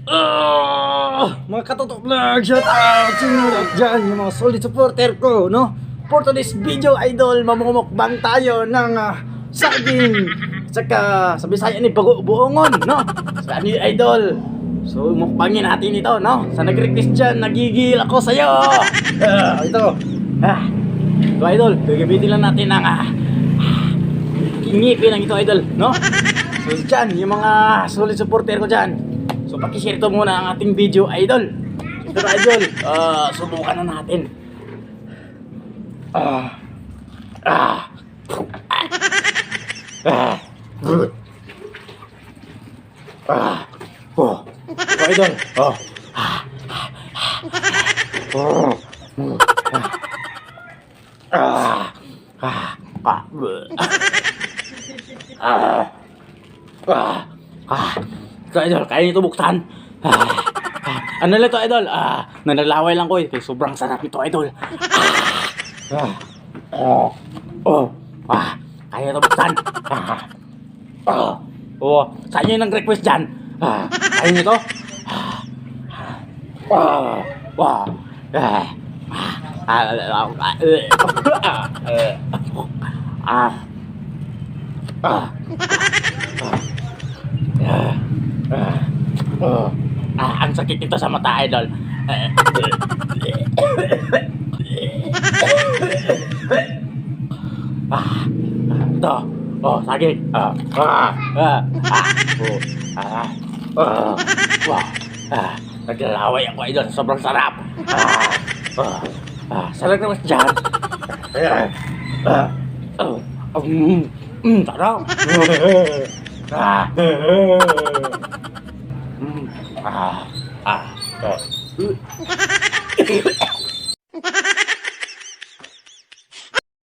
Mga katotok vlog, shout out! Sinulog dyan yung mga solid supporter ko, no? For today's video, idol, mamumukbang tayo ng saging. Saka sa Bisaya ni buongon, no? Sabi ni idol. So, mukbangin natin ito, no? Sa nag-request dyan, nagigil ako sa'yo. Ito. So, idol, gagamitin lang natin ng ngipin ng ito, idol, no? So, dyan, yung mga solid supporter ko dyan. So, pakishare to muna ang ating video, idol. So, idol, subukan na natin. So, idol, So, idol, kaya nito buksan. Ano lang ito, idol? Nanalaway lang ko eh. Sobrang sarap ito, idol. Kaya nito buksan. Saan nyo yung nag-request dyan? Kaya nyo ito? Ang sakit ito sa mata, idol. Ito. Sakit. Naglalaway ako, idol. Sobrang sarap. Sarap naman dyan. Sarap.